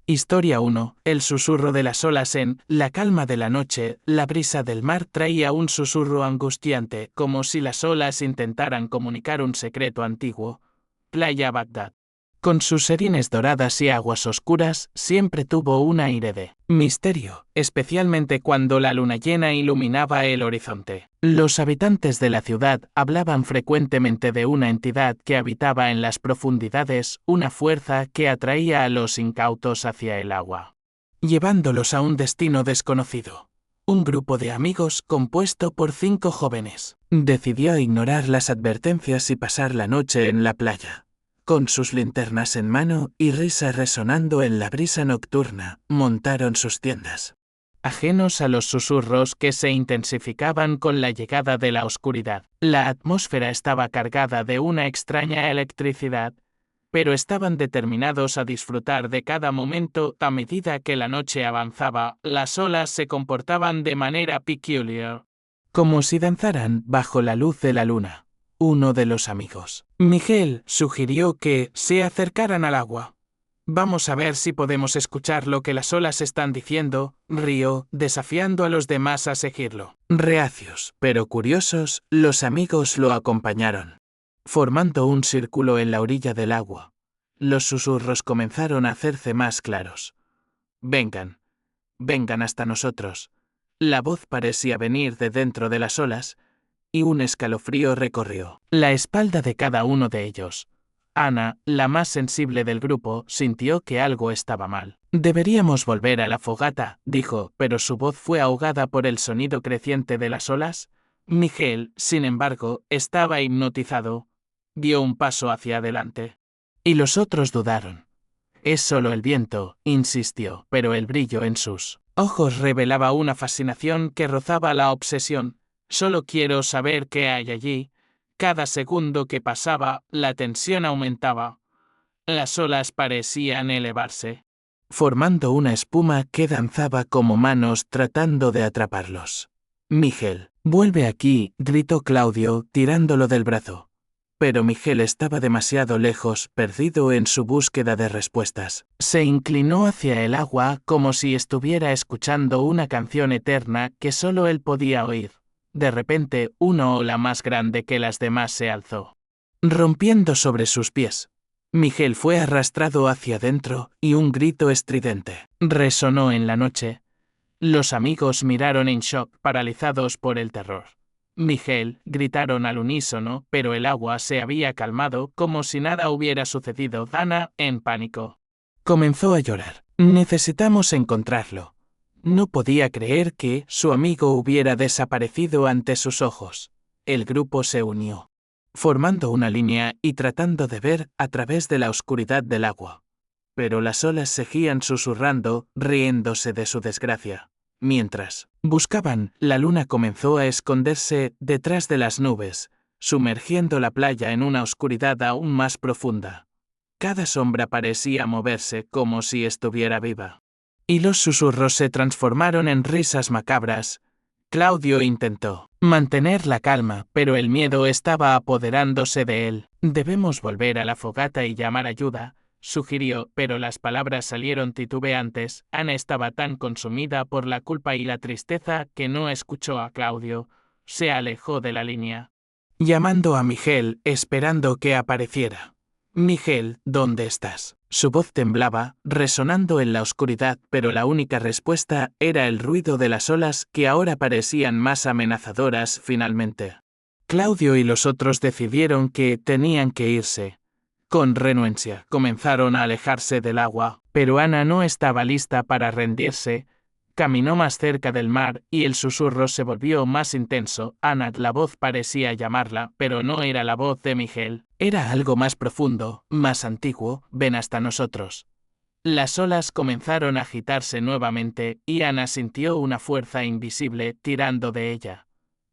Historia 1. El susurro de las olas en la calma de la noche. La brisa del mar traía un susurro angustiante, como si las olas intentaran comunicar un secreto antiguo. Playa Bagdad. Con sus serines doradas y aguas oscuras, siempre tuvo un aire de misterio, especialmente cuando la luna llena iluminaba el horizonte. Los habitantes de la ciudad hablaban frecuentemente de una entidad que habitaba en las profundidades, una fuerza que atraía a los incautos hacia el agua, llevándolos a un destino desconocido. Un grupo de amigos compuesto por 5 jóvenes decidió ignorar las advertencias y pasar la noche en la playa. Con sus linternas en mano y risas resonando en la brisa nocturna, montaron sus tiendas. Ajenos a los susurros que se intensificaban con la llegada de la oscuridad, la atmósfera estaba cargada de una extraña electricidad, pero estaban determinados a disfrutar de cada momento. A medida que la noche avanzaba, las olas se comportaban de manera peculiar, como si danzaran bajo la luz de la luna. Uno de los amigos, Miguel, sugirió que se acercaran al agua. Vamos a ver si podemos escuchar lo que las olas están diciendo, rió, desafiando a los demás a seguirlo. Reacios, pero curiosos, los amigos lo acompañaron. Formando un círculo en la orilla del agua, los susurros comenzaron a hacerse más claros. Vengan, vengan hasta nosotros. La voz parecía venir de dentro de las olas, y un escalofrío recorrió la espalda de cada uno de ellos. Ana, la más sensible del grupo, sintió que algo estaba mal. Deberíamos volver a la fogata, dijo, pero su voz fue ahogada por el sonido creciente de las olas. Miguel, sin embargo, estaba hipnotizado. Dio un paso hacia adelante. Y los otros dudaron. Es solo el viento, insistió, pero el brillo en sus ojos revelaba una fascinación que rozaba la obsesión. Solo quiero saber qué hay allí. Cada segundo que pasaba, la tensión aumentaba. Las olas parecían elevarse, formando una espuma que danzaba como manos tratando de atraparlos. Miguel, vuelve aquí, gritó Claudio, tirándolo del brazo. Pero Miguel estaba demasiado lejos, perdido en su búsqueda de respuestas. Se inclinó hacia el agua como si estuviera escuchando una canción eterna que solo él podía oír. De repente, una ola más grande que las demás se alzó, rompiendo sobre sus pies. Miguel fue arrastrado hacia adentro y un grito estridente resonó en la noche. Los amigos miraron en shock, paralizados por el terror. Miguel, gritaron al unísono, pero el agua se había calmado como si nada hubiera sucedido. Ana, en pánico, comenzó a llorar. Necesitamos encontrarlo. No podía creer que su amigo hubiera desaparecido ante sus ojos. El grupo se unió, formando una línea y tratando de ver a través de la oscuridad del agua. Pero las olas seguían susurrando, riéndose de su desgracia. Mientras buscaban, la luna comenzó a esconderse detrás de las nubes, sumergiendo la playa en una oscuridad aún más profunda. Cada sombra parecía moverse como si estuviera viva. Y los susurros se transformaron en risas macabras. Claudio intentó mantener la calma, pero el miedo estaba apoderándose de él. Debemos volver a la fogata y llamar ayuda, sugirió, pero las palabras salieron titubeantes. Ana estaba tan consumida por la culpa y la tristeza que no escuchó a Claudio. Se alejó de la línea, llamando a Miguel, esperando que apareciera. Miguel, ¿dónde estás? Su voz temblaba, resonando en la oscuridad, pero la única respuesta era el ruido de las olas que ahora parecían más amenazadoras. Finalmente, Claudio y los otros decidieron que tenían que irse. Con renuencia, comenzaron a alejarse del agua, pero Ana no estaba lista para rendirse. Caminó más cerca del mar y el susurro se volvió más intenso. Ana, la voz parecía llamarla, pero no era la voz de Miguel. Era algo más profundo, más antiguo. Ven hasta nosotros. Las olas comenzaron a agitarse nuevamente y Ana sintió una fuerza invisible tirando de ella.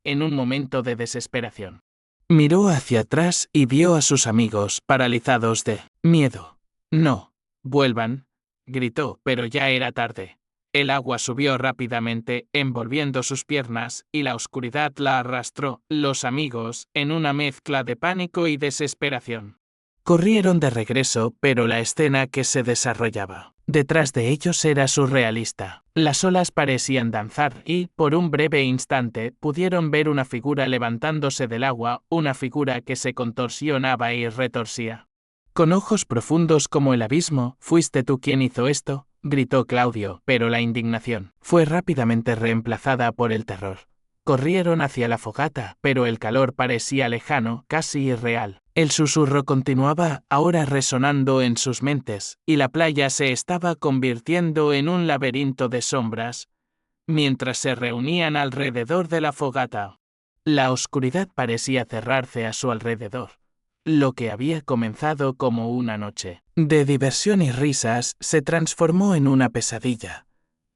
En un momento de desesperación, miró hacia atrás y vio a sus amigos paralizados de miedo. No, vuelvan, gritó, pero ya era tarde. El agua subió rápidamente, envolviendo sus piernas, y la oscuridad la arrastró. Los amigos, en una mezcla de pánico y desesperación, Corrieron de regreso, pero la escena que se desarrollaba detrás de ellos era surrealista. Las olas parecían danzar y, por un breve instante, pudieron ver una figura levantándose del agua, una figura que se contorsionaba y retorcía. Con ojos profundos como el abismo, ¿fuiste tú quien hizo esto?, gritó Claudio, pero la indignación fue rápidamente reemplazada por el terror. Corrieron hacia la fogata, pero el calor parecía lejano, casi irreal. El susurro continuaba, ahora resonando en sus mentes, y la playa se estaba convirtiendo en un laberinto de sombras, mientras se reunían alrededor de la fogata. La oscuridad parecía cerrarse a su alrededor. Lo que había comenzado como una noche de diversión y risas se transformó en una pesadilla.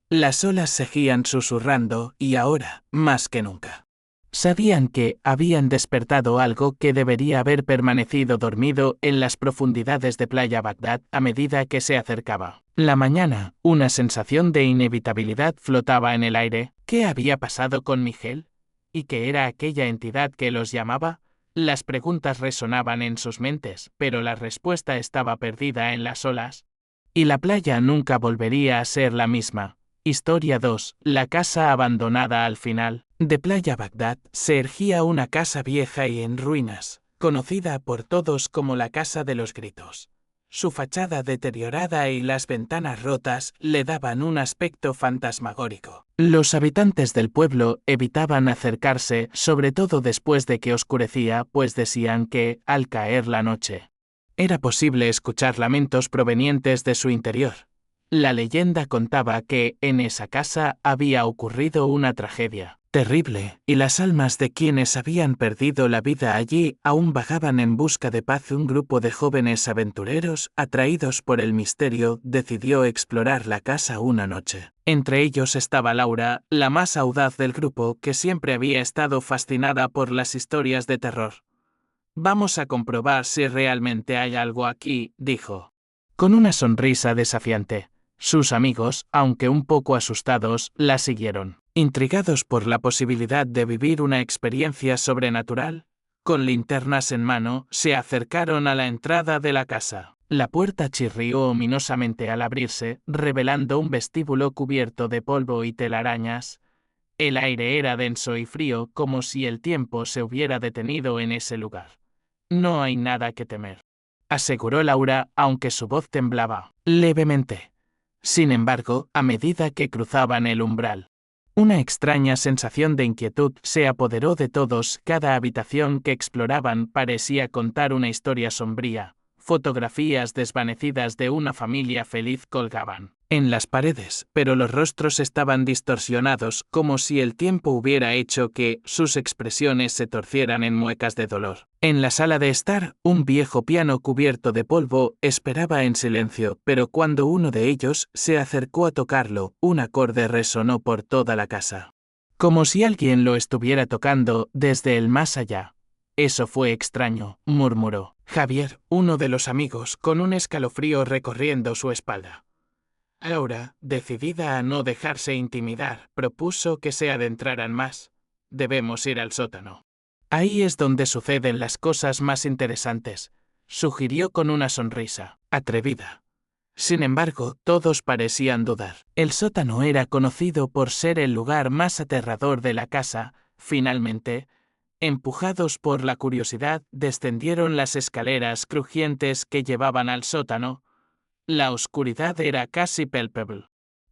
Las olas seguían susurrando y ahora, más que nunca, sabían que habían despertado algo que debería haber permanecido dormido en las profundidades de Playa Bagdad a medida que se acercaba la mañana. Una sensación de inevitabilidad flotaba en el aire. ¿Qué había pasado con Miguel? ¿Y qué era aquella entidad que los llamaba? Las preguntas resonaban en sus mentes, pero la respuesta estaba perdida en las olas. Y la playa nunca volvería a ser la misma. Historia 2. La casa abandonada. Al final de Playa Bagdad se erguía una casa vieja y en ruinas, conocida por todos como la Casa de los Gritos. Su fachada deteriorada y las ventanas rotas le daban un aspecto fantasmagórico. Los habitantes del pueblo evitaban acercarse, sobre todo después de que oscurecía, pues decían que, al caer la noche, era posible escuchar lamentos provenientes de su interior. La leyenda contaba que, en esa casa, había ocurrido una tragedia terrible, y las almas de quienes habían perdido la vida allí aún vagaban en busca de paz. Un grupo de jóvenes aventureros, atraídos por el misterio, decidió explorar la casa una noche. Entre ellos estaba Laura, la más audaz del grupo, que siempre había estado fascinada por las historias de terror. «Vamos a comprobar si realmente hay algo aquí», dijo, con una sonrisa desafiante. Sus amigos, aunque un poco asustados, la siguieron. Intrigados por la posibilidad de vivir una experiencia sobrenatural, con linternas en mano, se acercaron a la entrada de la casa. La puerta chirrió ominosamente al abrirse, revelando un vestíbulo cubierto de polvo y telarañas. El aire era denso y frío, como si el tiempo se hubiera detenido en ese lugar. «No hay nada que temer», aseguró Laura, aunque su voz temblaba levemente. Sin embargo, a medida que cruzaban el umbral, una extraña sensación de inquietud se apoderó de todos. Cada habitación que exploraban parecía contar una historia sombría. Fotografías desvanecidas de una familia feliz colgaban en las paredes, pero los rostros estaban distorsionados, como si el tiempo hubiera hecho que sus expresiones se torcieran en muecas de dolor. En la sala de estar, un viejo piano cubierto de polvo esperaba en silencio, pero cuando uno de ellos se acercó a tocarlo, un acorde resonó por toda la casa, como si alguien lo estuviera tocando desde el más allá. «Eso fue extraño», murmuró Javier, uno de los amigos, con un escalofrío recorriendo su espalda. Laura, decidida a no dejarse intimidar, propuso que se adentraran más. «Debemos ir al sótano. Ahí es donde suceden las cosas más interesantes», sugirió con una sonrisa atrevida. Sin embargo, todos parecían dudar. El sótano era conocido por ser el lugar más aterrador de la casa. Finalmente, empujados por la curiosidad, descendieron las escaleras crujientes que llevaban al sótano. La oscuridad era casi palpable,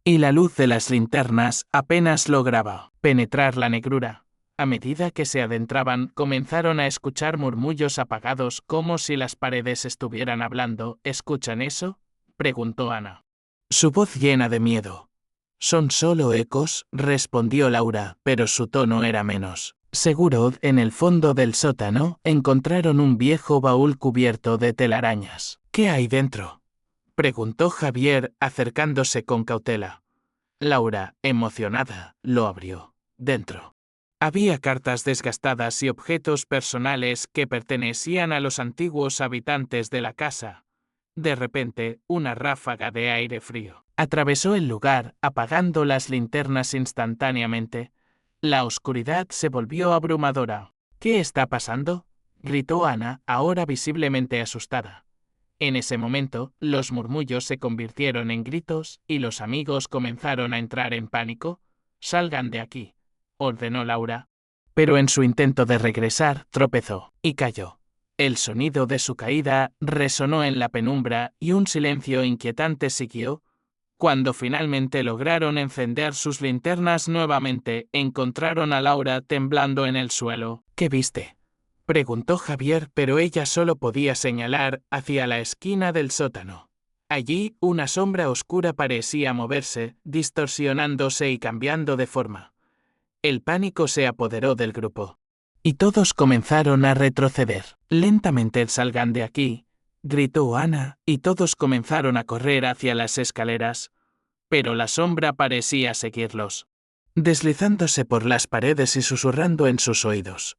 y la luz de las linternas apenas lograba penetrar la negrura. A medida que se adentraban, comenzaron a escuchar murmullos apagados, como si las paredes estuvieran hablando. «¿Escuchan eso?», preguntó Ana, su voz llena de miedo. «Son solo ecos», respondió Laura, pero su tono era menos seguro. En el fondo del sótano encontraron un viejo baúl cubierto de telarañas. «¿Qué hay dentro?», preguntó Javier, acercándose con cautela. Laura, emocionada, lo abrió. Dentro había cartas desgastadas y objetos personales que pertenecían a los antiguos habitantes de la casa. De repente, una ráfaga de aire frío atravesó el lugar, apagando las linternas instantáneamente. La oscuridad se volvió abrumadora. «¿Qué está pasando?», gritó Ana, ahora visiblemente asustada. En ese momento, los murmullos se convirtieron en gritos y los amigos comenzaron a entrar en pánico. «Salgan de aquí», ordenó Laura. Pero en su intento de regresar, tropezó y cayó. El sonido de su caída resonó en la penumbra y un silencio inquietante siguió. Cuando finalmente lograron encender sus linternas nuevamente, encontraron a Laura temblando en el suelo. «¿Qué viste?», preguntó Javier, pero ella solo podía señalar hacia la esquina del sótano. Allí, una sombra oscura parecía moverse, distorsionándose y cambiando de forma. El pánico se apoderó del grupo. Y todos comenzaron a retroceder. «Lentamente salgan de aquí», gritó Ana, y todos comenzaron a correr hacia las escaleras. Pero la sombra parecía seguirlos, deslizándose por las paredes y susurrando en sus oídos.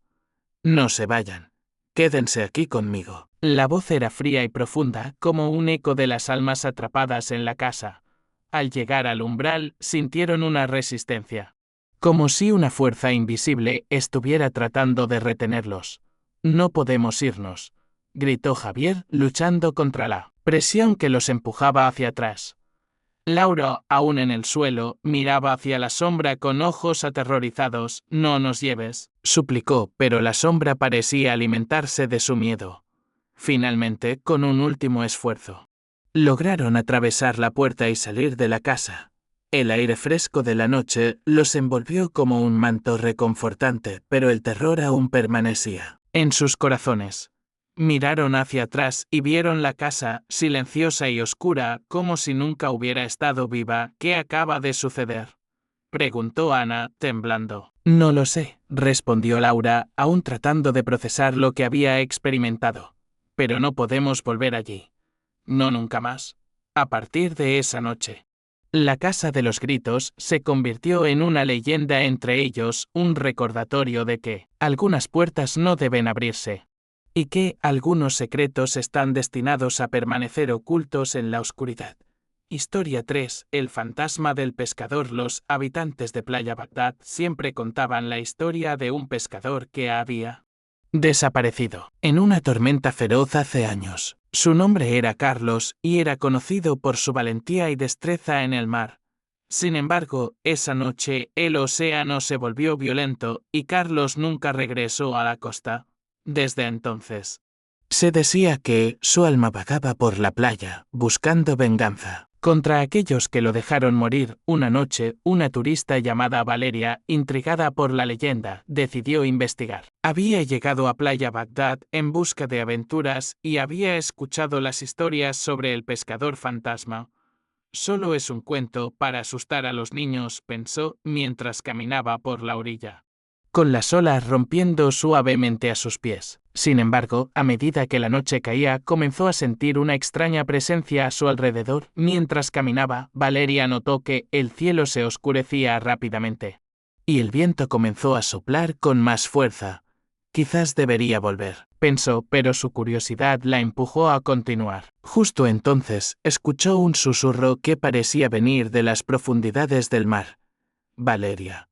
«No se vayan. Quédense aquí conmigo». La voz era fría y profunda, como un eco de las almas atrapadas en la casa. Al llegar al umbral, sintieron una resistencia, como si una fuerza invisible estuviera tratando de retenerlos. «No podemos irnos», gritó Javier, luchando contra la presión que los empujaba hacia atrás. Laura, aún en el suelo, miraba hacia la sombra con ojos aterrorizados. «No nos lleves», suplicó, pero la sombra parecía alimentarse de su miedo. Finalmente, con un último esfuerzo, lograron atravesar la puerta y salir de la casa. El aire fresco de la noche los envolvió como un manto reconfortante, pero el terror aún permanecía en sus corazones. Miraron hacia atrás y vieron la casa, silenciosa y oscura, como si nunca hubiera estado viva. «¿Qué acaba de suceder?», preguntó Ana, temblando. «No lo sé», respondió Laura, aún tratando de procesar lo que había experimentado. «Pero no podemos volver allí. No, nunca más. A partir de esa noche». La casa de los gritos se convirtió en una leyenda entre ellos, un recordatorio de que algunas puertas no deben abrirse y que algunos secretos están destinados a permanecer ocultos en la oscuridad. Historia 3. El fantasma del pescador. Los habitantes de Playa Bagdad siempre contaban la historia de un pescador que había desaparecido en una tormenta feroz hace años. Su nombre era Carlos y era conocido por su valentía y destreza en el mar. Sin embargo, esa noche el océano se volvió violento y Carlos nunca regresó a la costa. Desde entonces, se decía que su alma vagaba por la playa, buscando venganza contra aquellos que lo dejaron morir. Una noche, una turista llamada Valeria, intrigada por la leyenda, decidió investigar. Había llegado a Playa Bagdad en busca de aventuras y había escuchado las historias sobre el pescador fantasma. «Solo es un cuento para asustar a los niños», pensó mientras caminaba por la orilla, con las olas rompiendo suavemente a sus pies. Sin embargo, a medida que la noche caía, comenzó a sentir una extraña presencia a su alrededor. Mientras caminaba, Valeria notó que el cielo se oscurecía rápidamente y el viento comenzó a soplar con más fuerza. «Quizás debería volver», pensó, pero su curiosidad la empujó a continuar. Justo entonces, escuchó un susurro que parecía venir de las profundidades del mar. «Valeria,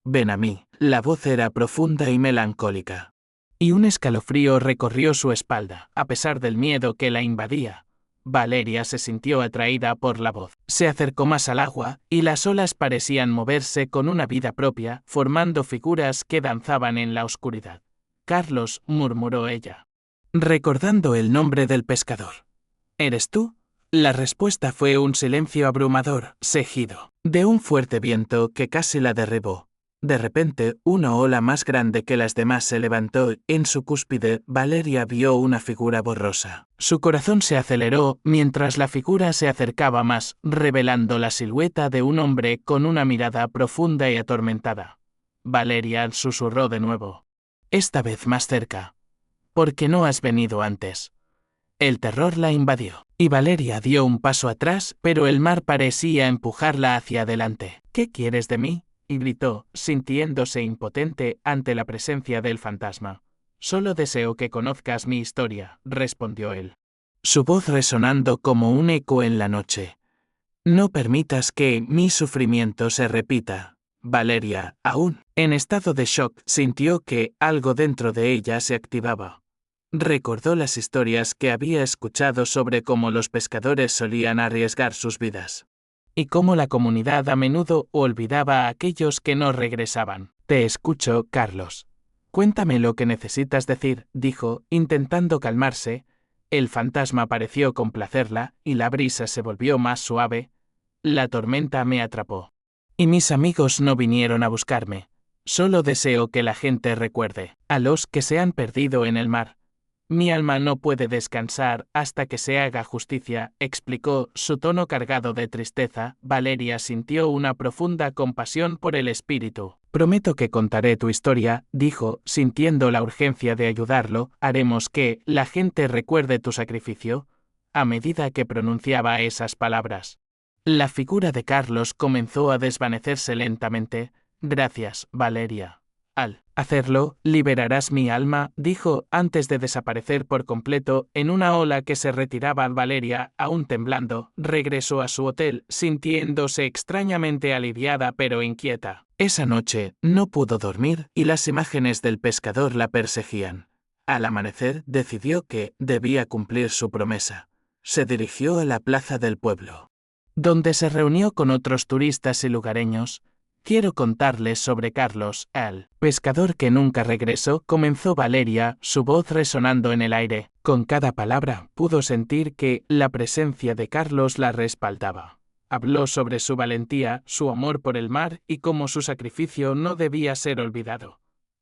ven a mí». La voz era profunda y melancólica, y un escalofrío recorrió su espalda. A pesar del miedo que la invadía, Valeria se sintió atraída por la voz. Se acercó más al agua, y las olas parecían moverse con una vida propia, formando figuras que danzaban en la oscuridad. «Carlos», murmuró ella, recordando el nombre del pescador. «¿Eres tú?». La respuesta fue un silencio abrumador, seguido de un fuerte viento que casi la derribó. De repente, una ola más grande que las demás se levantó. En su cúspide, Valeria vio una figura borrosa. Su corazón se aceleró mientras la figura se acercaba más, revelando la silueta de un hombre con una mirada profunda y atormentada. Valeria susurró de nuevo, esta vez más cerca. «¿Por qué no has venido antes?». El terror la invadió, y Valeria dio un paso atrás, pero el mar parecía empujarla hacia adelante. «¿Qué quieres de mí?», y gritó, sintiéndose impotente ante la presencia del fantasma. «Solo deseo que conozcas mi historia», respondió él, su voz resonando como un eco en la noche. «No permitas que mi sufrimiento se repita». Valeria, aún en estado de shock, sintió que algo dentro de ella se activaba. Recordó las historias que había escuchado sobre cómo los pescadores solían arriesgar sus vidas. Y cómo la comunidad a menudo olvidaba a aquellos que no regresaban. Te escucho, Carlos. Cuéntame lo que necesitas decir, dijo, intentando calmarse. El fantasma pareció complacerla, y la brisa se volvió más suave. La tormenta me atrapó. Y mis amigos no vinieron a buscarme. Solo deseo que la gente recuerde a los que se han perdido en el mar. Mi alma no puede descansar hasta que se haga justicia, explicó, su tono cargado de tristeza. Valeria sintió una profunda compasión por el espíritu. Prometo que contaré tu historia, dijo, sintiendo la urgencia de ayudarlo. Haremos que la gente recuerde tu sacrificio. A medida que pronunciaba esas palabras, la figura de Carlos comenzó a desvanecerse lentamente. Gracias, Valeria. Al hacerlo, liberarás mi alma, dijo, antes de desaparecer por completo en una ola que se retiraba. Valeria, aún temblando, regresó a su hotel, sintiéndose extrañamente aliviada pero inquieta. Esa noche, no pudo dormir y las imágenes del pescador la perseguían. Al amanecer, decidió que debía cumplir su promesa. Se dirigió a la plaza del pueblo, donde se reunió con otros turistas y lugareños. Quiero contarles sobre Carlos, el pescador que nunca regresó, comenzó Valeria, su voz resonando en el aire. Con cada palabra, pudo sentir que la presencia de Carlos la respaldaba. Habló sobre su valentía, su amor por el mar y cómo su sacrificio no debía ser olvidado.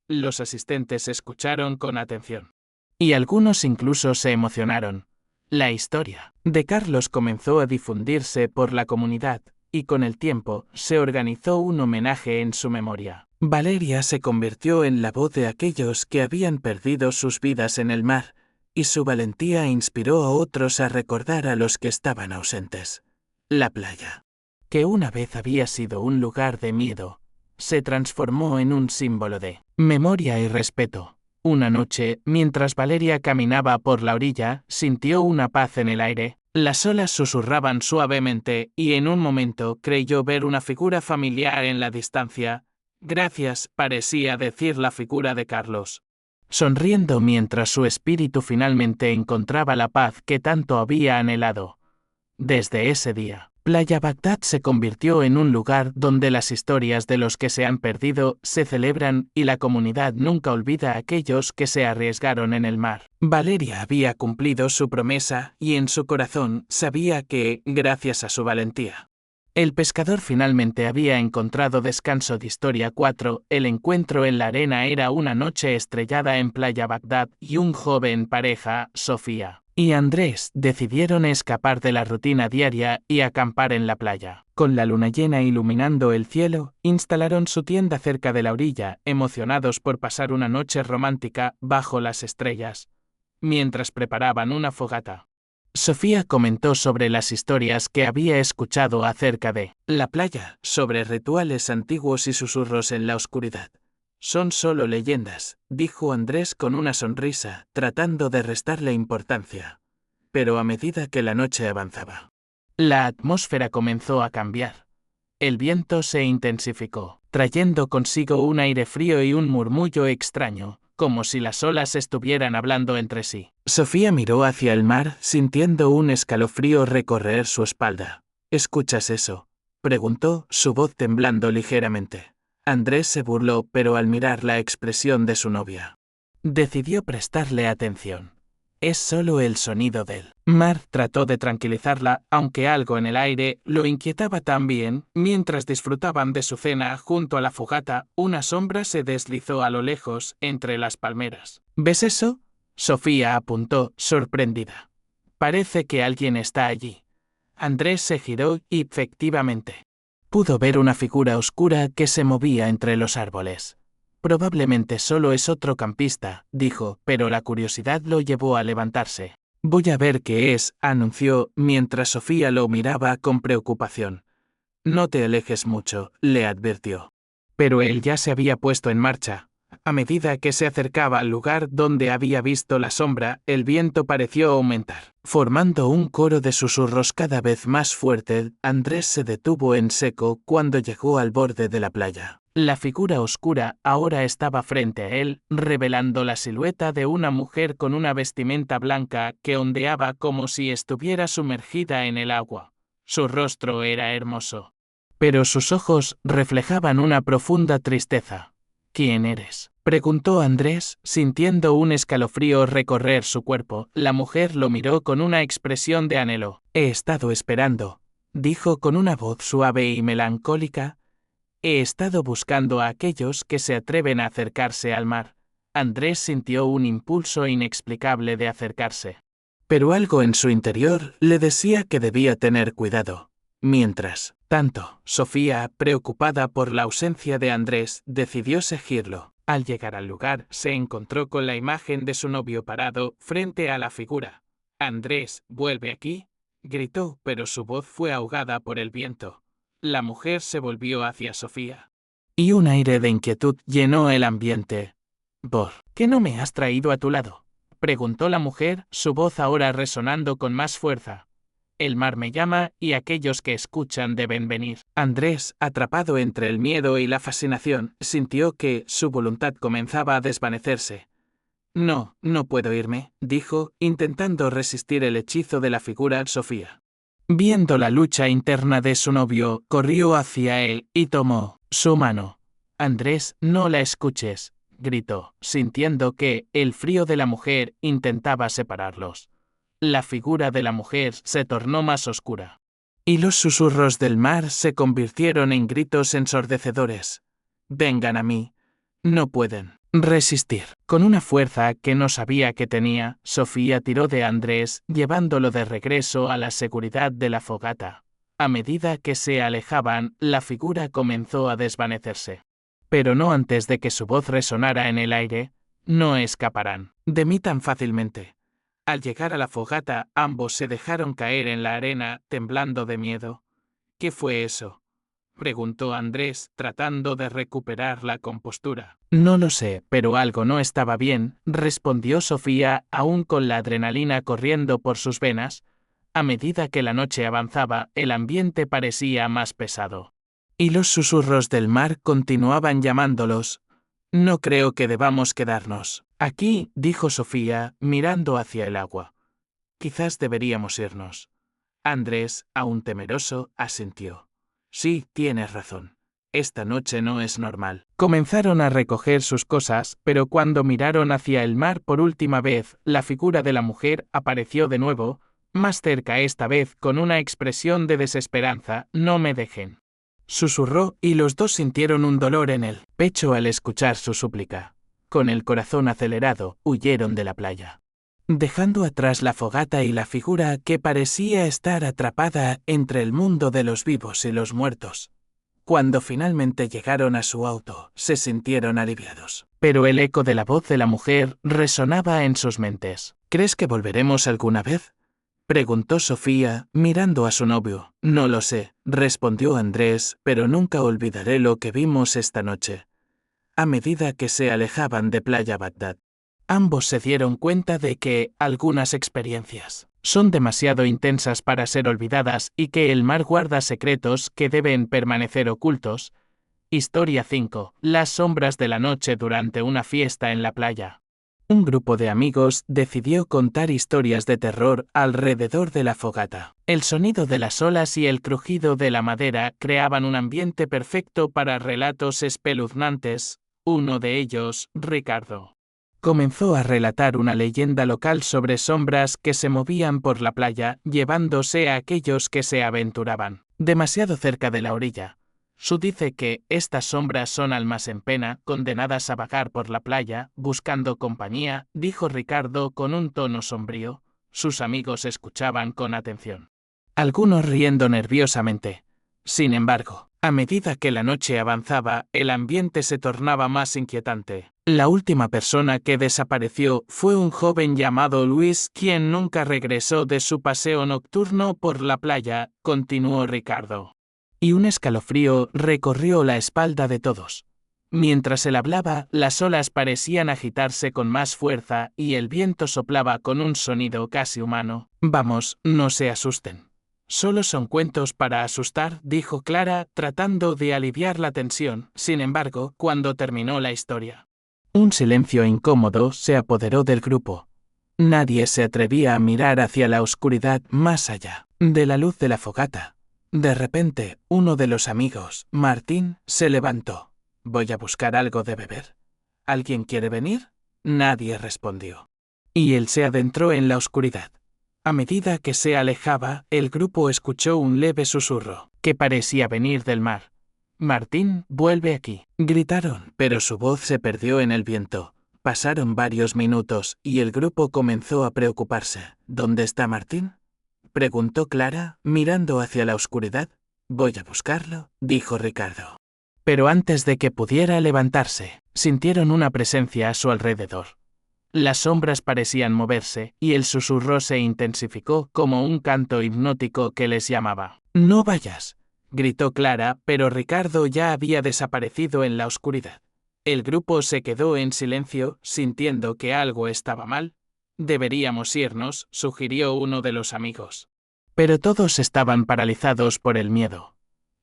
Los asistentes escucharon con atención. Y algunos incluso se emocionaron. La historia de Carlos comenzó a difundirse por la comunidad, y con el tiempo se organizó un homenaje en su memoria. Valeria se convirtió en la voz de aquellos que habían perdido sus vidas en el mar, y su valentía inspiró a otros a recordar a los que estaban ausentes. La playa, que una vez había sido un lugar de miedo, se transformó en un símbolo de memoria y respeto. Una noche, mientras Valeria caminaba por la orilla, sintió una paz en el aire. Las olas susurraban suavemente y en un momento creyó ver una figura familiar en la distancia. Gracias, parecía decir la figura de Carlos, sonriendo mientras su espíritu finalmente encontraba la paz que tanto había anhelado. Desde ese día, Playa Bagdad se convirtió en un lugar donde las historias de los que se han perdido se celebran y la comunidad nunca olvida a aquellos que se arriesgaron en el mar. Valeria había cumplido su promesa y en su corazón sabía que, gracias a su valentía, el pescador finalmente había encontrado descanso. De Historia 4, el encuentro en la arena era una noche estrellada en Playa Bagdad y un joven pareja, Sofía y Andrés, decidieron escapar de la rutina diaria y acampar en la playa. Con la luna llena iluminando el cielo, instalaron su tienda cerca de la orilla, emocionados por pasar una noche romántica bajo las estrellas, mientras preparaban una fogata. Sofía comentó sobre las historias que había escuchado acerca de la playa, sobre rituales antiguos y susurros en la oscuridad. Son solo leyendas, dijo Andrés con una sonrisa, tratando de restarle importancia. Pero a medida que la noche avanzaba, la atmósfera comenzó a cambiar. El viento se intensificó, trayendo consigo un aire frío y un murmullo extraño, como si las olas estuvieran hablando entre sí. Sofía miró hacia el mar, sintiendo un escalofrío recorrer su espalda. ¿Escuchas eso?, preguntó, su voz temblando ligeramente. Andrés se burló, pero al mirar la expresión de su novia, decidió prestarle atención. Es solo el sonido del mar. Trató de tranquilizarla, aunque algo en el aire lo inquietaba también. Mientras disfrutaban de su cena junto a la fogata, una sombra se deslizó a lo lejos, entre las palmeras. ¿Ves eso?, Sofía apuntó, sorprendida. Parece que alguien está allí. Andrés se giró y, efectivamente, pudo ver una figura oscura que se movía entre los árboles. Probablemente solo es otro campista, dijo, pero la curiosidad lo llevó a levantarse. Voy a ver qué es, anunció, mientras Sofía lo miraba con preocupación. No te alejes mucho, le advirtió. Pero él ya se había puesto en marcha. A medida que se acercaba al lugar donde había visto la sombra, el viento pareció aumentar, formando un coro de susurros cada vez más fuerte. Andrés se detuvo en seco cuando llegó al borde de la playa. La figura oscura ahora estaba frente a él, revelando la silueta de una mujer con una vestimenta blanca que ondeaba como si estuviera sumergida en el agua. Su rostro era hermoso, pero sus ojos reflejaban una profunda tristeza. ¿Quién eres?, preguntó Andrés, sintiendo un escalofrío recorrer su cuerpo. La mujer lo miró con una expresión de anhelo. He estado esperando, dijo con una voz suave y melancólica. He estado buscando a aquellos que se atreven a acercarse al mar. Andrés sintió un impulso inexplicable de acercarse, pero algo en su interior le decía que debía tener cuidado. Mientras tanto, Sofía, preocupada por la ausencia de Andrés, decidió seguirlo. Al llegar al lugar, se encontró con la imagen de su novio parado frente a la figura. «Andrés, vuelve aquí», gritó, pero su voz fue ahogada por el viento. La mujer se volvió hacia Sofía, y un aire de inquietud llenó el ambiente. «¿Por qué no me has traído a tu lado?», preguntó la mujer, su voz ahora resonando con más fuerza. «El mar me llama y aquellos que escuchan deben venir». Andrés, atrapado entre el miedo y la fascinación, sintió que su voluntad comenzaba a desvanecerse. «No, no puedo irme», dijo, intentando resistir el hechizo de la figura. Sofía, viendo la lucha interna de su novio, corrió hacia él y tomó su mano. «Andrés, no la escuches», gritó, sintiendo que el frío de la mujer intentaba separarlos. La figura de la mujer se tornó más oscura, y los susurros del mar se convirtieron en gritos ensordecedores. «Vengan a mí. No pueden resistir». Con una fuerza que no sabía que tenía, Sofía tiró de Andrés, llevándolo de regreso a la seguridad de la fogata. A medida que se alejaban, la figura comenzó a desvanecerse. Pero no antes de que su voz resonara en el aire. «No escaparán de mí tan fácilmente». Al llegar a la fogata, ambos se dejaron caer en la arena, temblando de miedo. «¿Qué fue eso?», preguntó Andrés, tratando de recuperar la compostura. «No lo sé, pero algo no estaba bien», respondió Sofía, aún con la adrenalina corriendo por sus venas. A medida que la noche avanzaba, el ambiente parecía más pesado, y los susurros del mar continuaban llamándolos. «No creo que debamos quedarnos aquí», dijo Sofía, mirando hacia el agua. «Quizás deberíamos irnos». Andrés, aún temeroso, asintió. «Sí, tienes razón. Esta noche no es normal». Comenzaron a recoger sus cosas, pero cuando miraron hacia el mar por última vez, la figura de la mujer apareció de nuevo, más cerca esta vez con una expresión de desesperanza. «No me dejen», susurró, y los dos sintieron un dolor en el pecho al escuchar su súplica. Con el corazón acelerado, huyeron de la playa, dejando atrás la fogata y la figura que parecía estar atrapada entre el mundo de los vivos y los muertos. Cuando finalmente llegaron a su auto, se sintieron aliviados. Pero el eco de la voz de la mujer resonaba en sus mentes. «¿Crees que volveremos alguna vez?», preguntó Sofía, mirando a su novio. «No lo sé», respondió Andrés, «pero nunca olvidaré lo que vimos esta noche». A medida que se alejaban de Playa Bagdad, ambos se dieron cuenta de que algunas experiencias son demasiado intensas para ser olvidadas y que el mar guarda secretos que deben permanecer ocultos. Historia 5. Las sombras de la noche durante una fiesta en la playa. Un grupo de amigos decidió contar historias de terror alrededor de la fogata. El sonido de las olas y el crujido de la madera creaban un ambiente perfecto para relatos espeluznantes. Uno de ellos, Ricardo, comenzó a relatar una leyenda local sobre sombras que se movían por la playa, llevándose a aquellos que se aventuraban demasiado cerca de la orilla. Su dice que estas sombras son almas en pena, condenadas a vagar por la playa, buscando compañía, dijo Ricardo con un tono sombrío. Sus amigos escuchaban con atención, algunos riendo nerviosamente. Sin embargo, a medida que la noche avanzaba, el ambiente se tornaba más inquietante. La última persona que desapareció fue un joven llamado Luis, quien nunca regresó de su paseo nocturno por la playa, continuó Ricardo. Y un escalofrío recorrió la espalda de todos. Mientras él hablaba, las olas parecían agitarse con más fuerza y el viento soplaba con un sonido casi humano. «Vamos, no se asusten», Solo son cuentos para asustar, dijo Clara, tratando de aliviar la tensión. Sin embargo, cuando terminó la historia, un silencio incómodo se apoderó del grupo. Nadie se atrevía a mirar hacia la oscuridad más allá de la luz de la fogata. De repente, uno de los amigos, Martín, se levantó. «Voy a buscar algo de beber. ¿Alguien quiere venir?» Nadie respondió. Y él se adentró en la oscuridad. A medida que se alejaba, el grupo escuchó un leve susurro, que parecía venir del mar. «Martín, vuelve aquí», gritaron, pero su voz se perdió en el viento. Pasaron varios minutos y el grupo comenzó a preocuparse. «¿Dónde está Martín?», preguntó Clara, mirando hacia la oscuridad. «Voy a buscarlo», dijo Ricardo. Pero antes de que pudiera levantarse, sintieron una presencia a su alrededor. Las sombras parecían moverse, y el susurro se intensificó como un canto hipnótico que les llamaba. «No vayas», gritó Clara, pero Ricardo ya había desaparecido en la oscuridad. El grupo se quedó en silencio, sintiendo que algo estaba mal. «Deberíamos irnos», sugirió uno de los amigos. Pero todos estaban paralizados por el miedo.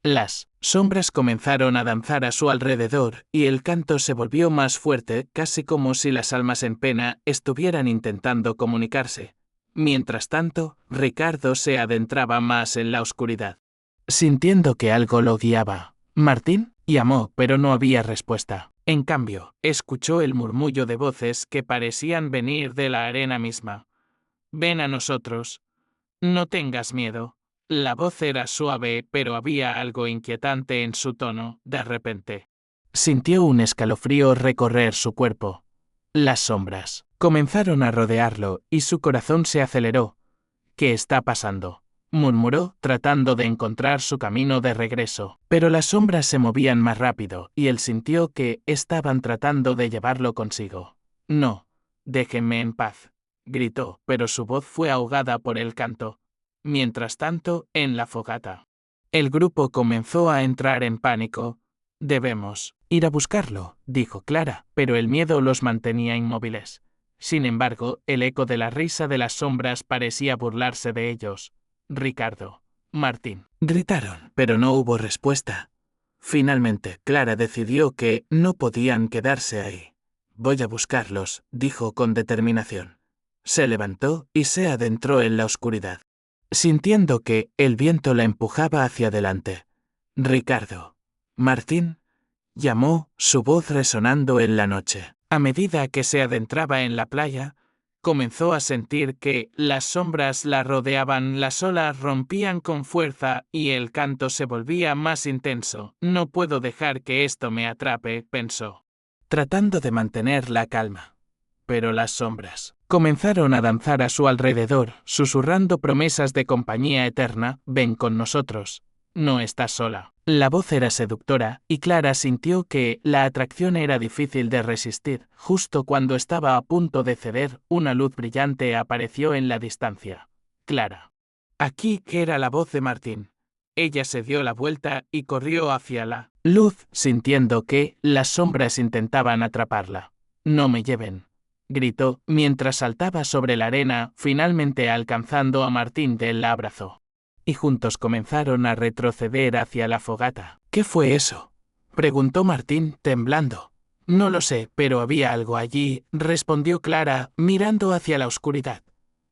Las sombras comenzaron a danzar a su alrededor y el canto se volvió más fuerte, casi como si las almas en pena estuvieran intentando comunicarse. Mientras tanto, Ricardo se adentraba más en la oscuridad. Sintiendo que algo lo guiaba, Martín llamó, pero no había respuesta. En cambio, escuchó el murmullo de voces que parecían venir de la arena misma. «Ven a nosotros. No tengas miedo». La voz era suave, pero había algo inquietante en su tono. De repente, sintió un escalofrío recorrer su cuerpo. Las sombras comenzaron a rodearlo y su corazón se aceleró. «¿Qué está pasando?», murmuró, tratando de encontrar su camino de regreso. Pero las sombras se movían más rápido y él sintió que estaban tratando de llevarlo consigo. «No, déjenme en paz», gritó, pero su voz fue ahogada por el canto. Mientras tanto, en la fogata, el grupo comenzó a entrar en pánico. «Debemos ir a buscarlo», dijo Clara, pero el miedo los mantenía inmóviles. Sin embargo, el eco de la risa de las sombras parecía burlarse de ellos. «Ricardo, Martín», gritaron, pero no hubo respuesta. Finalmente, Clara decidió que no podían quedarse ahí. «Voy a buscarlos», dijo con determinación. Se levantó y se adentró en la oscuridad, sintiendo que el viento la empujaba hacia adelante. «Ricardo, Martín», llamó, su voz resonando en la noche. A medida que se adentraba en la playa, comenzó a sentir que las sombras la rodeaban, las olas rompían con fuerza y el canto se volvía más intenso. «No puedo dejar que esto me atrape», pensó, tratando de mantener la calma. Pero las sombras comenzaron a danzar a su alrededor, susurrando promesas de compañía eterna. «Ven con nosotros. No estás sola». La voz era seductora, y Clara sintió que la atracción era difícil de resistir. Justo cuando estaba a punto de ceder, una luz brillante apareció en la distancia. «Clara». Aquí era la voz de Martín. Ella se dio la vuelta y corrió hacia la luz, sintiendo que las sombras intentaban atraparla. «No me lleven», gritó, mientras saltaba sobre la arena, finalmente alcanzando a Martín. Él la abrazó. Y juntos comenzaron a retroceder hacia la fogata. «¿Qué fue eso?», preguntó Martín, temblando. «No lo sé, pero había algo allí», respondió Clara, mirando hacia la oscuridad.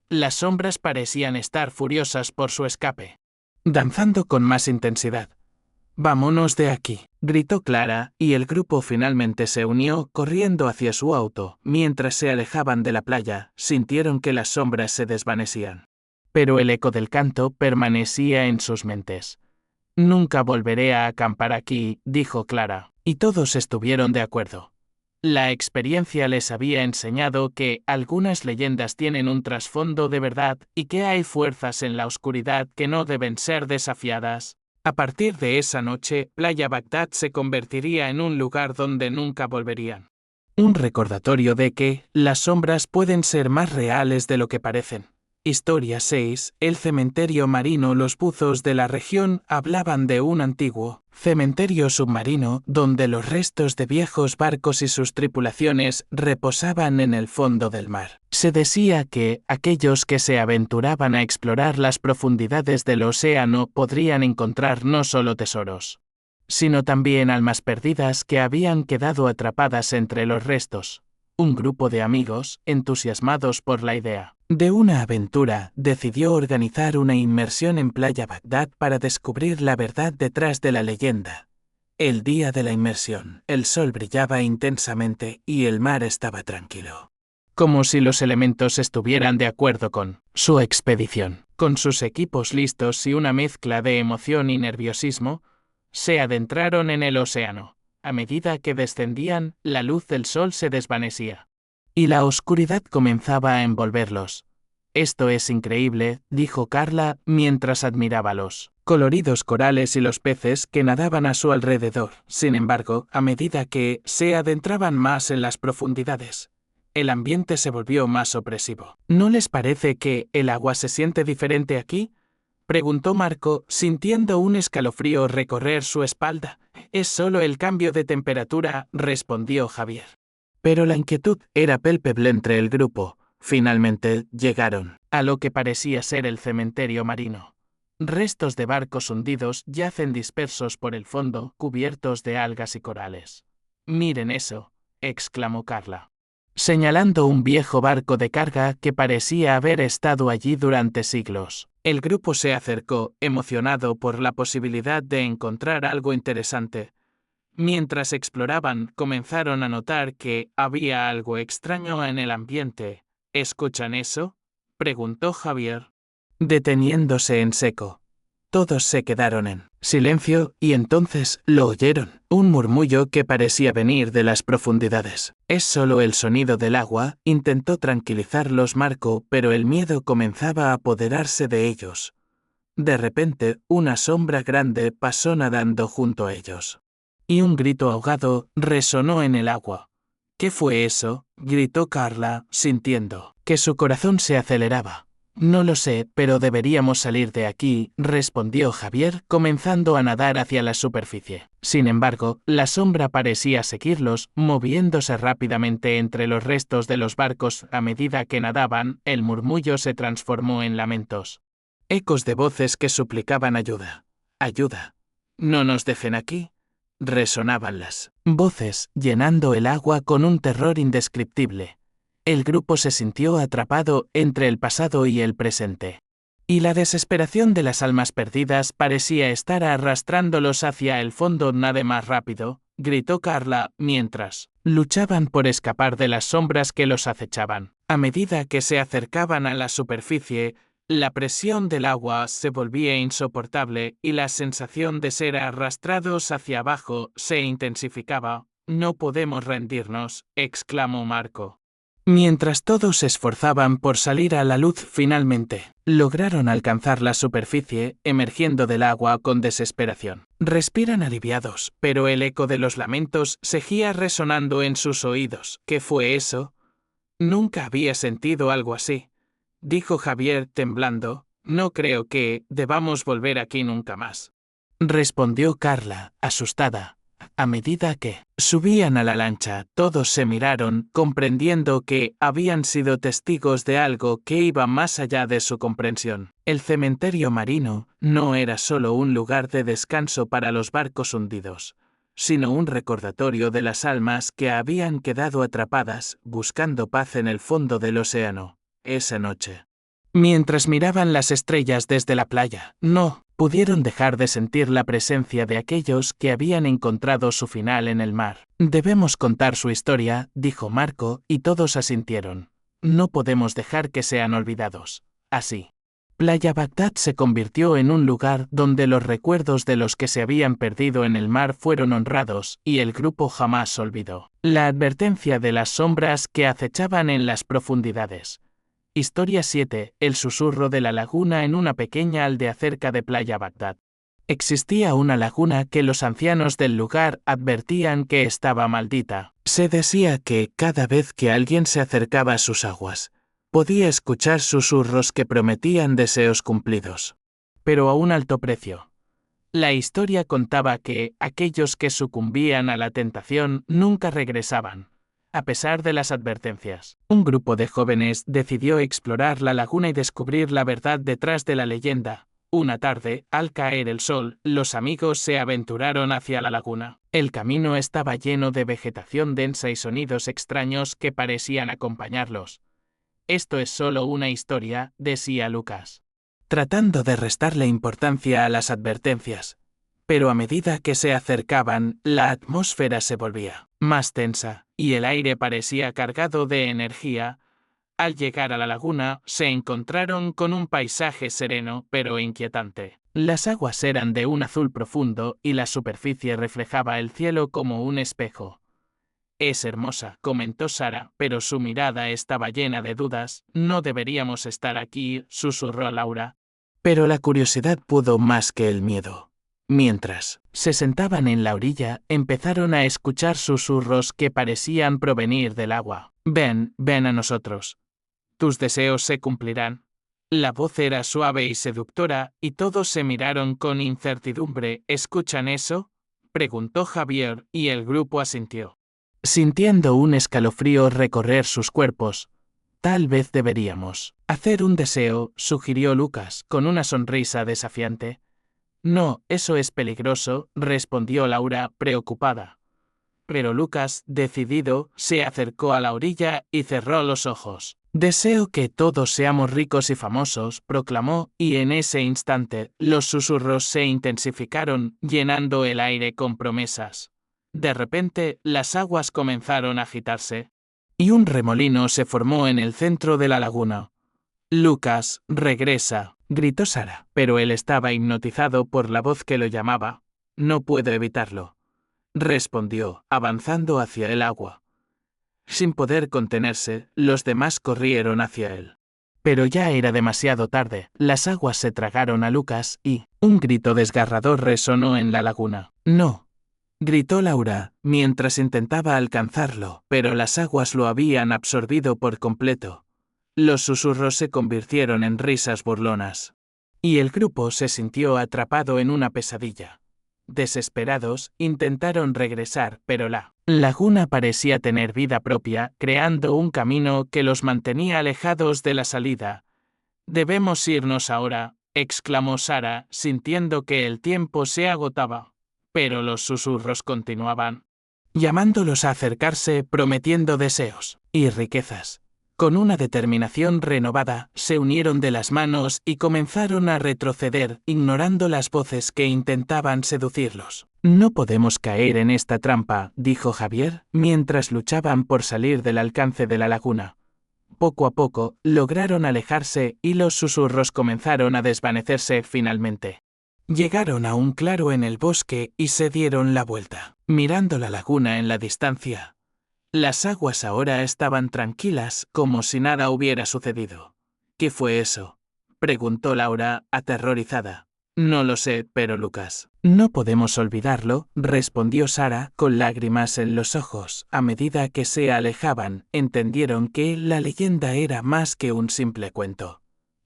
Las sombras parecían estar furiosas por su escape, danzando con más intensidad. «Vámonos de aquí», gritó Clara, y el grupo finalmente se unió, corriendo hacia su auto. Mientras se alejaban de la playa, sintieron que las sombras se desvanecían. Pero el eco del canto permanecía en sus mentes. «Nunca volveré a acampar aquí», dijo Clara, y todos estuvieron de acuerdo. La experiencia les había enseñado que algunas leyendas tienen un trasfondo de verdad y que hay fuerzas en la oscuridad que no deben ser desafiadas. A partir de esa noche, Playa Bagdad se convertiría en un lugar donde nunca volverían. Un recordatorio de que las sombras pueden ser más reales de lo que parecen. Historia 6. El cementerio marino. Los buzos de la región hablaban de un antiguo cementerio submarino donde los restos de viejos barcos y sus tripulaciones reposaban en el fondo del mar. Se decía que aquellos que se aventuraban a explorar las profundidades del océano podrían encontrar no solo tesoros, sino también almas perdidas que habían quedado atrapadas entre los restos. Un grupo de amigos, entusiasmados por la idea de una aventura, decidió organizar una inmersión en Playa Bagdad para descubrir la verdad detrás de la leyenda. El día de la inmersión, el sol brillaba intensamente y el mar estaba tranquilo, como si los elementos estuvieran de acuerdo con su expedición. Con sus equipos listos y una mezcla de emoción y nerviosismo, se adentraron en el océano. A medida que descendían, la luz del sol se desvanecía, y la oscuridad comenzaba a envolverlos. «Esto es increíble», dijo Carla mientras admiraba los coloridos corales y los peces que nadaban a su alrededor. Sin embargo, a medida que se adentraban más en las profundidades, el ambiente se volvió más opresivo. «¿No les parece que el agua se siente diferente aquí?», preguntó Marco, sintiendo un escalofrío recorrer su espalda. «Es solo el cambio de temperatura», respondió Javier. Pero la inquietud era palpable entre el grupo. Finalmente, llegaron a lo que parecía ser el cementerio marino. Restos de barcos hundidos yacen dispersos por el fondo, cubiertos de algas y corales. «Miren eso», exclamó Carla, señalando un viejo barco de carga que parecía haber estado allí durante siglos. El grupo se acercó, emocionado por la posibilidad de encontrar algo interesante. Mientras exploraban, comenzaron a notar que había algo extraño en el ambiente. «¿Escuchan eso?», preguntó Javier, deteniéndose en seco. Todos se quedaron en silencio y entonces lo oyeron, un murmullo que parecía venir de las profundidades. «Es solo el sonido del agua», intentó tranquilizarlos Marco, pero el miedo comenzaba a apoderarse de ellos. De repente, una sombra grande pasó nadando junto a ellos, y un grito ahogado resonó en el agua. «¿Qué fue eso?», gritó Carla, sintiendo que su corazón se aceleraba. «No lo sé, pero deberíamos salir de aquí», respondió Javier, comenzando a nadar hacia la superficie. Sin embargo, la sombra parecía seguirlos, moviéndose rápidamente entre los restos de los barcos. A medida que nadaban, el murmullo se transformó en lamentos. Ecos de voces que suplicaban ayuda. «Ayuda. No nos dejen aquí», resonaban las voces, llenando el agua con un terror indescriptible. El grupo se sintió atrapado entre el pasado y el presente, y la desesperación de las almas perdidas parecía estar arrastrándolos hacia el fondo. «Nade más rápido», gritó Carla, mientras luchaban por escapar de las sombras que los acechaban. A medida que se acercaban a la superficie, la presión del agua se volvía insoportable y la sensación de ser arrastrados hacia abajo se intensificaba. «No podemos rendirnos», exclamó Marco. Mientras todos se esforzaban por salir a la luz, finalmente lograron alcanzar la superficie, emergiendo del agua con desesperación. Respiran aliviados, pero el eco de los lamentos seguía resonando en sus oídos. «¿Qué fue eso?». «Nunca había sentido algo así», dijo Javier temblando. «No creo que debamos volver aquí nunca más», respondió Carla, asustada. A medida que subían a la lancha, todos se miraron, comprendiendo que habían sido testigos de algo que iba más allá de su comprensión. El cementerio marino no era solo un lugar de descanso para los barcos hundidos, sino un recordatorio de las almas que habían quedado atrapadas, buscando paz en el fondo del océano. Esa noche, mientras miraban las estrellas desde la playa, no pudieron dejar de sentir la presencia de aquellos que habían encontrado su final en el mar. «Debemos contar su historia», dijo Marco, y todos asintieron. «No podemos dejar que sean olvidados». Así, Playa Bagdad se convirtió en un lugar donde los recuerdos de los que se habían perdido en el mar fueron honrados, y el grupo jamás olvidó la advertencia de las sombras que acechaban en las profundidades. Historia 7. El susurro de la laguna. En una pequeña aldea cerca de Playa Bagdad existía una laguna que los ancianos del lugar advertían que estaba maldita. Se decía que, cada vez que alguien se acercaba a sus aguas, podía escuchar susurros que prometían deseos cumplidos, pero a un alto precio. La historia contaba que aquellos que sucumbían a la tentación nunca regresaban. A pesar de las advertencias, un grupo de jóvenes decidió explorar la laguna y descubrir la verdad detrás de la leyenda. Una tarde, al caer el sol, los amigos se aventuraron hacia la laguna. El camino estaba lleno de vegetación densa y sonidos extraños que parecían acompañarlos. Esto es solo una historia, decía Lucas, tratando de restarle importancia a las advertencias. Pero a medida que se acercaban, la atmósfera se volvía más tensa, y el aire parecía cargado de energía. Al llegar a la laguna, se encontraron con un paisaje sereno pero inquietante. Las aguas eran de un azul profundo y la superficie reflejaba el cielo como un espejo. «Es hermosa», comentó Sara, pero su mirada estaba llena de dudas. «No deberíamos estar aquí», susurró Laura. Pero la curiosidad pudo más que el miedo. Mientras se sentaban en la orilla, empezaron a escuchar susurros que parecían provenir del agua. «Ven, ven a nosotros. Tus deseos se cumplirán». La voz era suave y seductora, y todos se miraron con incertidumbre. «¿Escuchan eso?», preguntó Javier, y el grupo asintió, sintiendo un escalofrío recorrer sus cuerpos. «Tal vez deberíamos hacer un deseo», sugirió Lucas, con una sonrisa desafiante. «No, eso es peligroso», respondió Laura, preocupada. Pero Lucas, decidido, se acercó a la orilla y cerró los ojos. «Deseo que todos seamos ricos y famosos», proclamó, y en ese instante, los susurros se intensificaron, llenando el aire con promesas. De repente, las aguas comenzaron a agitarse, y un remolino se formó en el centro de la laguna. «Lucas, regresa», gritó Sara, pero él estaba hipnotizado por la voz que lo llamaba. «No puedo evitarlo», respondió, avanzando hacia el agua. Sin poder contenerse, los demás corrieron hacia él. Pero ya era demasiado tarde, las aguas se tragaron a Lucas y un grito desgarrador resonó en la laguna. «No», gritó Laura, mientras intentaba alcanzarlo, pero las aguas lo habían absorbido por completo. Los susurros se convirtieron en risas burlonas. Y el grupo se sintió atrapado en una pesadilla. Desesperados, intentaron regresar, pero la laguna parecía tener vida propia, creando un camino que los mantenía alejados de la salida. «Debemos irnos ahora», exclamó Sara, sintiendo que el tiempo se agotaba. Pero los susurros continuaban, llamándolos a acercarse, prometiendo deseos y riquezas. Con una determinación renovada, se unieron de las manos y comenzaron a retroceder, ignorando las voces que intentaban seducirlos. «No podemos caer en esta trampa», dijo Javier, mientras luchaban por salir del alcance de la laguna. Poco a poco, lograron alejarse y los susurros comenzaron a desvanecerse finalmente. Llegaron a un claro en el bosque y se dieron la vuelta, mirando la laguna en la distancia. Las aguas ahora estaban tranquilas, como si nada hubiera sucedido. «¿Qué fue eso?», preguntó Laura, aterrorizada. «No lo sé, pero Lucas, no podemos olvidarlo», respondió Sara, con lágrimas en los ojos. A medida que se alejaban, entendieron que la leyenda era más que un simple cuento.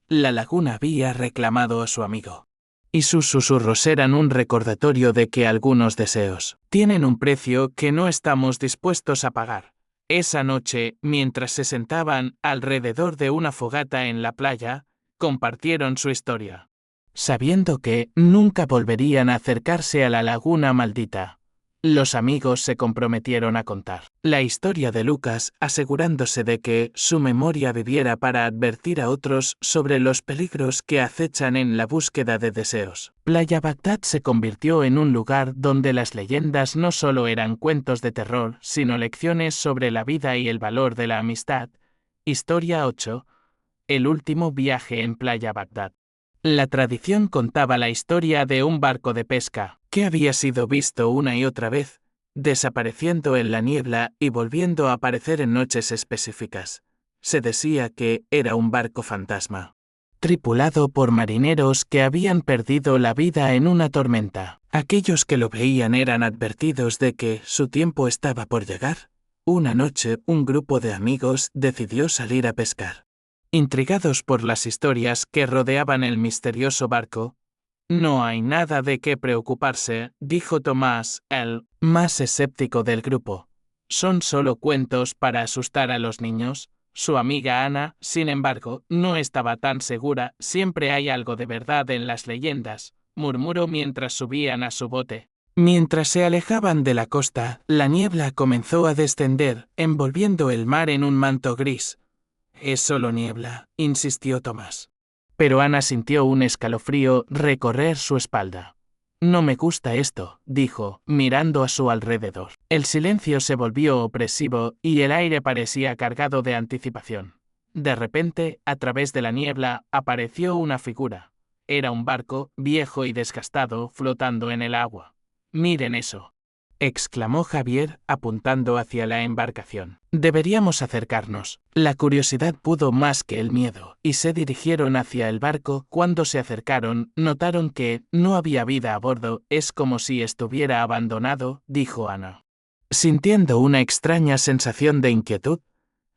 La laguna había reclamado a su amigo. Y sus susurros eran un recordatorio de que algunos deseos tienen un precio que no estamos dispuestos a pagar. Esa noche, mientras se sentaban alrededor de una fogata en la playa, compartieron su historia, sabiendo que nunca volverían a acercarse a la laguna maldita. Los amigos se comprometieron a contar la historia de Lucas, asegurándose de que su memoria viviera para advertir a otros sobre los peligros que acechan en la búsqueda de deseos. Playa Bagdad se convirtió en un lugar donde las leyendas no solo eran cuentos de terror, sino lecciones sobre la vida y el valor de la amistad. Historia 8. El último viaje en Playa Bagdad. La tradición contaba la historia de un barco de pesca, que había sido visto una y otra vez, desapareciendo en la niebla y volviendo a aparecer en noches específicas. Se decía que era un barco fantasma, tripulado por marineros que habían perdido la vida en una tormenta. Aquellos que lo veían eran advertidos de que su tiempo estaba por llegar. Una noche, un grupo de amigos decidió salir a pescar. Intrigados por las historias que rodeaban el misterioso barco, «No hay nada de qué preocuparse», dijo Tomás, el más escéptico del grupo. Son solo cuentos para asustar a los niños. Su amiga Ana, sin embargo, no estaba tan segura. Siempre hay algo de verdad en las leyendas, murmuró mientras subían a su bote. Mientras se alejaban de la costa, la niebla comenzó a descender, envolviendo el mar en un manto gris. «Es solo niebla», insistió Tomás. Pero Ana sintió un escalofrío recorrer su espalda. «No me gusta esto», dijo, mirando a su alrededor. El silencio se volvió opresivo y el aire parecía cargado de anticipación. De repente, a través de la niebla, apareció una figura. Era un barco, viejo y desgastado, flotando en el agua. «Miren eso», exclamó Javier, apuntando hacia la embarcación. «Deberíamos acercarnos». La curiosidad pudo más que el miedo, y se dirigieron hacia el barco. Cuando se acercaron, notaron que no había vida a bordo. «Es como si estuviera abandonado», dijo Ana, sintiendo una extraña sensación de inquietud.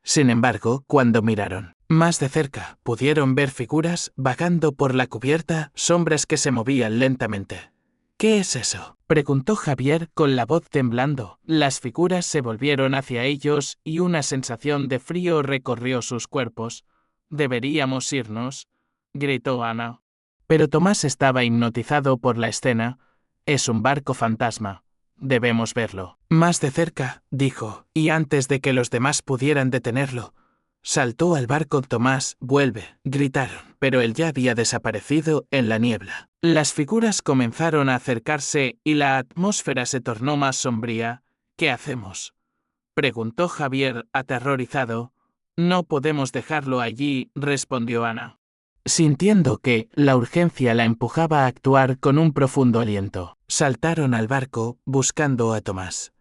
Sin embargo, cuando miraron más de cerca, pudieron ver figuras vagando por la cubierta, sombras que se movían lentamente. «¿Qué es eso?», preguntó Javier con la voz temblando. Las figuras se volvieron hacia ellos y una sensación de frío recorrió sus cuerpos. «Deberíamos irnos», gritó Ana. Pero Tomás estaba hipnotizado por la escena. «Es un barco fantasma. Debemos verlo más de cerca», dijo, y antes de que los demás pudieran detenerlo, saltó al barco. «Tomás, vuelve», gritaron, pero él ya había desaparecido en la niebla. Las figuras comenzaron a acercarse y la atmósfera se tornó más sombría. «¿Qué hacemos?», preguntó Javier, aterrorizado. «No podemos dejarlo allí», respondió Ana, sintiendo que la urgencia la empujaba a actuar con un profundo aliento. Saltaron al barco, buscando a Tomás.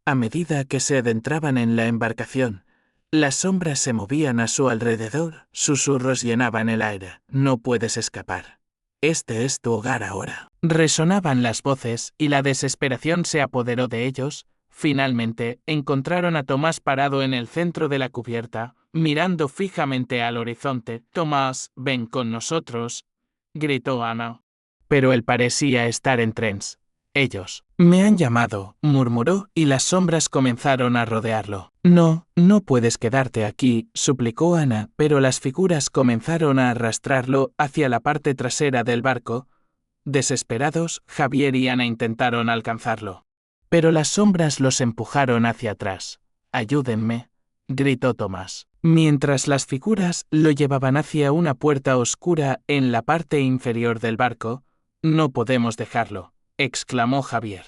A medida que se adentraban en la embarcación, las sombras se movían a su alrededor, susurros llenaban el aire. «No puedes escapar. Este es tu hogar ahora». Resonaban las voces y la desesperación se apoderó de ellos. Finalmente, encontraron a Tomás parado en el centro de la cubierta, mirando fijamente al horizonte. «Tomás, ven con nosotros», gritó Ana. Pero él parecía estar en trance. «Ellos me han llamado», murmuró, y las sombras comenzaron a rodearlo. «No, no puedes quedarte aquí», suplicó Ana, pero las figuras comenzaron a arrastrarlo hacia la parte trasera del barco. Desesperados, Javier y Ana intentaron alcanzarlo. Pero las sombras los empujaron hacia atrás. «Ayúdenme», gritó Tomás, mientras las figuras lo llevaban hacia una puerta oscura en la parte inferior del barco. «No podemos dejarlo», exclamó Javier,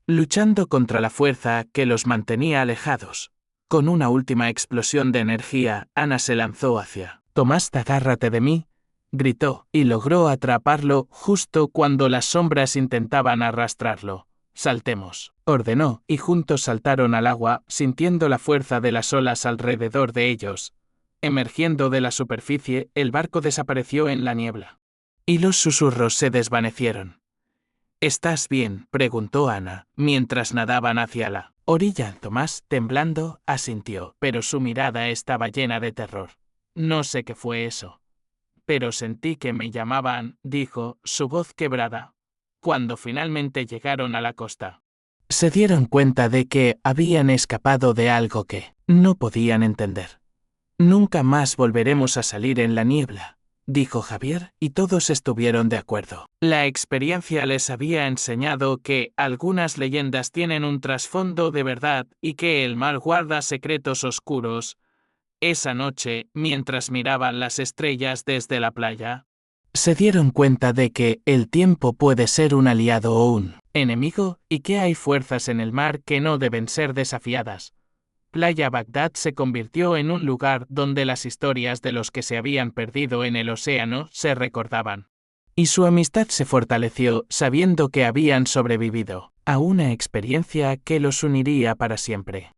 luchando contra la fuerza que los mantenía alejados. Con una última explosión de energía, Ana se lanzó hacia Tomás. «Agárrate de mí», gritó, y logró atraparlo justo cuando las sombras intentaban arrastrarlo. «Saltemos», ordenó, y juntos saltaron al agua, sintiendo la fuerza de las olas alrededor de ellos. Emergiendo de la superficie, el barco desapareció en la niebla. Y los susurros se desvanecieron. «¿Estás bien?», preguntó Ana, mientras nadaban hacia la orilla. Tomás, temblando, asintió, pero su mirada estaba llena de terror. «No sé qué fue eso, pero sentí que me llamaban», dijo, su voz quebrada. Cuando finalmente llegaron a la costa, se dieron cuenta de que habían escapado de algo que no podían entender. «Nunca más volveremos a salir en la niebla», dijo Javier, y todos estuvieron de acuerdo. La experiencia les había enseñado que algunas leyendas tienen un trasfondo de verdad y que el mar guarda secretos oscuros. Esa noche, mientras miraban las estrellas desde la playa, se dieron cuenta de que el tiempo puede ser un aliado o un enemigo, y que hay fuerzas en el mar que no deben ser desafiadas. Playa Bagdad se convirtió en un lugar donde las historias de los que se habían perdido en el océano se recordaban. Y su amistad se fortaleció sabiendo que habían sobrevivido a una experiencia que los uniría para siempre.